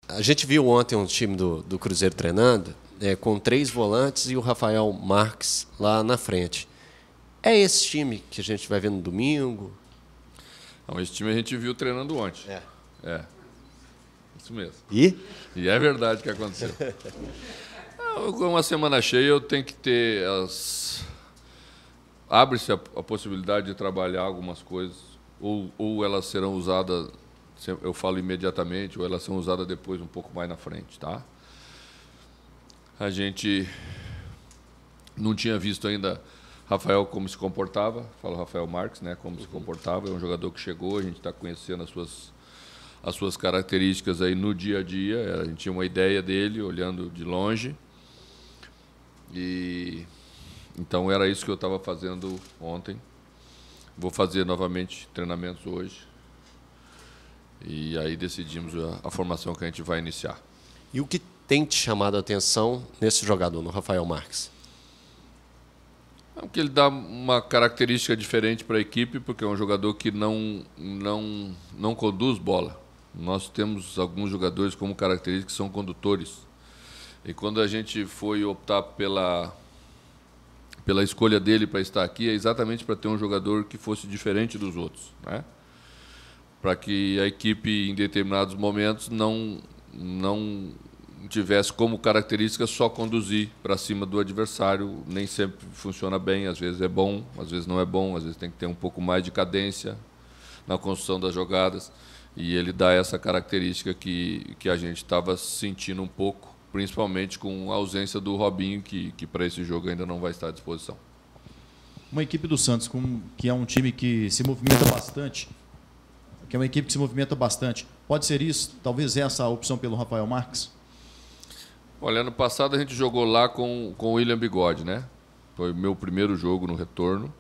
A gente viu ontem um time do Cruzeiro treinando com 3 volantes e o Rafael Marques lá na frente. É esse time que a gente vai ver no domingo? Não, esse time a gente viu treinando ontem. É. Isso mesmo. E é verdade que aconteceu. Com uma semana cheia, eu tenho que ter abre-se a possibilidade de trabalhar algumas coisas, ou elas serão usadas, eu falo imediatamente, ou elas serão usadas depois um pouco mais na frente, tá? A gente não tinha visto ainda Rafael como se comportava, falo Rafael Marques, né, como se comportava, é um jogador que chegou, a gente está conhecendo as suas características aí no dia a dia, a gente tinha uma ideia dele, olhando de longe, e então era isso que eu estava fazendo ontem. Vou fazer novamente treinamentos hoje, e aí decidimos a formação que a gente vai iniciar. E o que tem te chamado a atenção nesse jogador, no Rafael Marques? Porque ele dá uma característica diferente para a equipe, porque é um jogador que não conduz bola. Nós temos alguns jogadores como característica que são condutores. E quando a gente foi optar pela escolha dele para estar aqui, é exatamente para ter um jogador que fosse diferente dos outros, né? Para que a equipe, em determinados momentos, não tivesse como característica só conduzir para cima do adversário. Nem sempre funciona bem, às vezes é bom, às vezes não é bom, às vezes tem que ter um pouco mais de cadência na construção das jogadas, e ele dá essa característica que a gente estava sentindo um pouco, principalmente com a ausência do Robinho, que para esse jogo ainda não vai estar à disposição. Uma equipe do Santos, que é um time que se movimenta bastante, pode ser isso? Talvez essa a opção pelo Rafael Marques? Olha, ano passado a gente jogou lá com o William Bigode, né? Foi o meu primeiro jogo no retorno.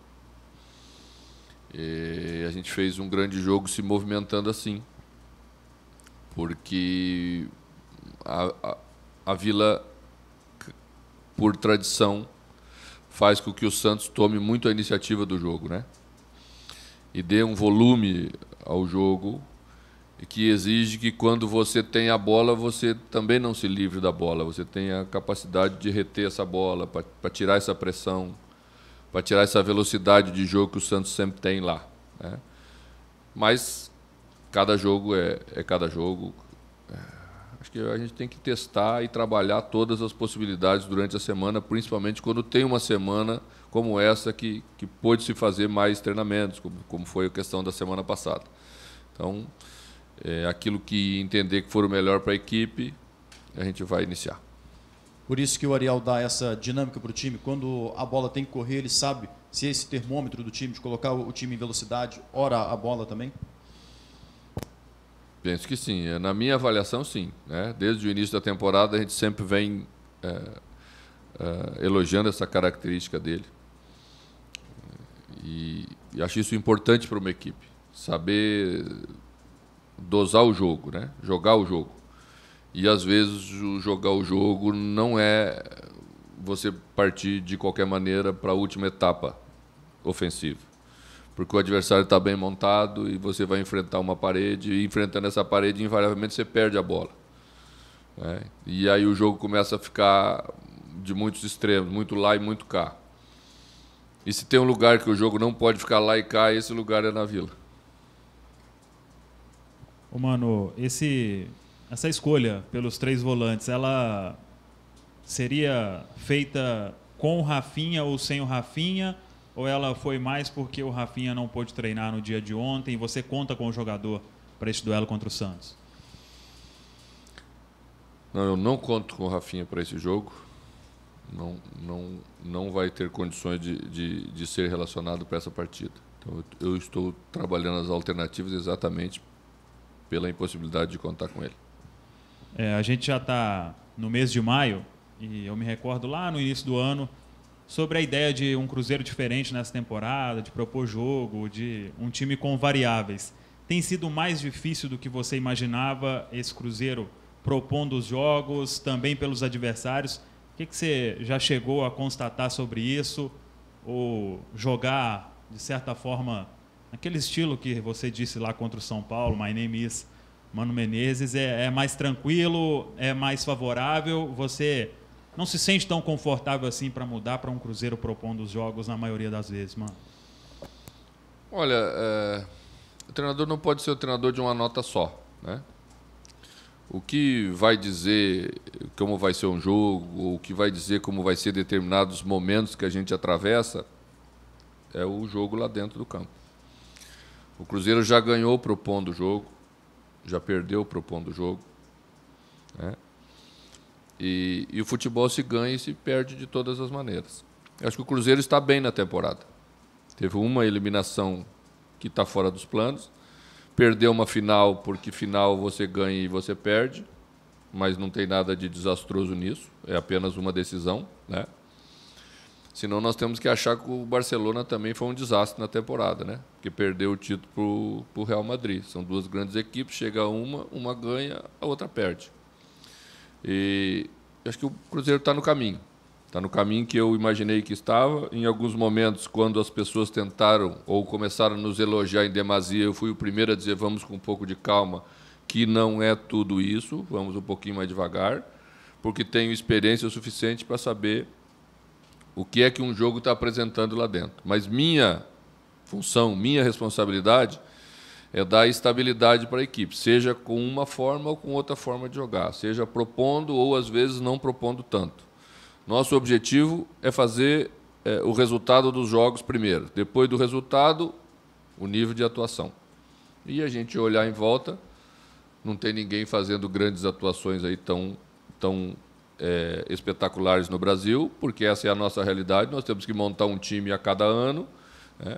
E a gente fez um grande jogo se movimentando assim. Porque a Vila, por tradição, faz com que o Santos tome muito a iniciativa do jogo, né? E dê um volume ao jogo, que exige que quando você tem a bola, você também não se livre da bola. Você tem a capacidade de reter essa bola, para tirar essa pressão, para tirar essa velocidade de jogo que o Santos sempre tem lá, né? Mas cada jogo é cada jogo. Acho que a gente tem que testar e trabalhar todas as possibilidades durante a semana, principalmente quando tem uma semana como essa que pôde se fazer mais treinamentos, como foi a questão da semana passada. Então, aquilo que entender que for o melhor para a equipe, a gente vai iniciar. Por isso que o Ariel dá essa dinâmica para o time. Quando a bola tem que correr, ele sabe se esse termômetro do time, de colocar o time em velocidade, ora a bola também? Penso que sim. Na minha avaliação, sim, né? Desde o início da temporada, a gente sempre vem elogiando essa característica dele. E acho isso importante para uma equipe. Saber dosar o jogo, né? Jogar o jogo. E, às vezes, jogar o jogo não é você partir de qualquer maneira para a última etapa ofensiva. Porque o adversário está bem montado e você vai enfrentar uma parede, e enfrentando essa parede, invariavelmente, você perde a bola, né? E aí o jogo começa a ficar de muitos extremos, muito lá e muito cá. E se tem um lugar que o jogo não pode ficar lá e cá, esse lugar é na Vila. Ô, Mano, essa escolha pelos 3 volantes, ela seria feita com o Rafinha ou sem o Rafinha? Ou ela foi mais porque o Rafinha não pôde treinar no dia de ontem e você conta com o jogador para esse duelo contra o Santos? Não, eu não conto com o Rafinha para esse jogo. Não vai ter condições de ser relacionado para essa partida. Então, eu estou trabalhando as alternativas exatamente pela impossibilidade de contar com ele. A gente já está no mês de maio e eu me recordo lá no início do ano sobre a ideia de um Cruzeiro diferente nessa temporada, de propor jogo, de um time com variáveis. Tem sido mais difícil do que você imaginava esse Cruzeiro propondo os jogos, também pelos adversários? O que você já chegou a constatar sobre isso? Ou jogar, de certa forma, naquele estilo que você disse lá contra o São Paulo, My Name Is Mano Menezes é mais tranquilo, é mais favorável? Você não se sente tão confortável assim para mudar para um Cruzeiro propondo os jogos na maioria das vezes, mano? Olha, o treinador não pode ser o treinador de uma nota só, né? O que vai dizer como vai ser um jogo, ou o que vai dizer como vai ser determinados momentos que a gente atravessa, é o jogo lá dentro do campo. O Cruzeiro já ganhou propondo o jogo, já perdeu propondo o jogo, né? E o futebol se ganha e se perde de todas as maneiras. Eu acho que o Cruzeiro está bem na temporada. Teve uma eliminação que está fora dos planos. Perdeu uma final, porque final você ganha e você perde, mas não tem nada de desastroso nisso, é apenas uma decisão, né? Senão nós temos que achar que o Barcelona também foi um desastre na temporada, né? Porque perdeu o título para o Real Madrid. São duas grandes equipes, chega uma ganha, a outra perde. E acho que o Cruzeiro está no caminho. Está no caminho que eu imaginei que estava. Em alguns momentos, quando as pessoas tentaram ou começaram a nos elogiar em demasia, eu fui o primeiro a dizer vamos com um pouco de calma, que não é tudo isso, vamos um pouquinho mais devagar, porque tenho experiência o suficiente para saber o que é que um jogo está apresentando lá dentro. Mas minha função, minha responsabilidade é dar estabilidade para a equipe, seja com uma forma ou com outra forma de jogar, seja propondo ou, às vezes, não propondo tanto. Nosso objetivo é fazer o resultado dos jogos primeiro. Depois do resultado, o nível de atuação. E a gente olhar em volta, não tem ninguém fazendo grandes atuações aí tão espetaculares no Brasil, porque essa é a nossa realidade. Nós temos que montar um time a cada ano, né?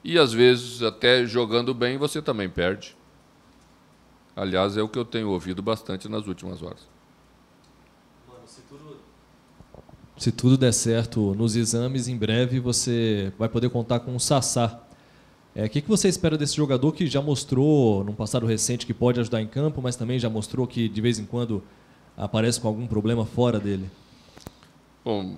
E, às vezes, até jogando bem, você também perde. Aliás, é o que eu tenho ouvido bastante nas últimas horas. Se tudo der certo nos exames, em breve você vai poder contar com o Sassá. O que você espera desse jogador que já mostrou, num passado recente, que pode ajudar em campo, mas também já mostrou que, de vez em quando, aparece com algum problema fora dele? Bom,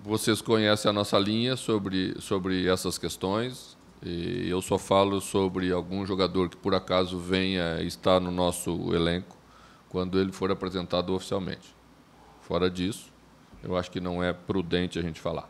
vocês conhecem a nossa linha sobre essas questões. E eu só falo sobre algum jogador que, por acaso, venha estar no nosso elenco quando ele for apresentado oficialmente. Fora disso, eu acho que não é prudente a gente falar.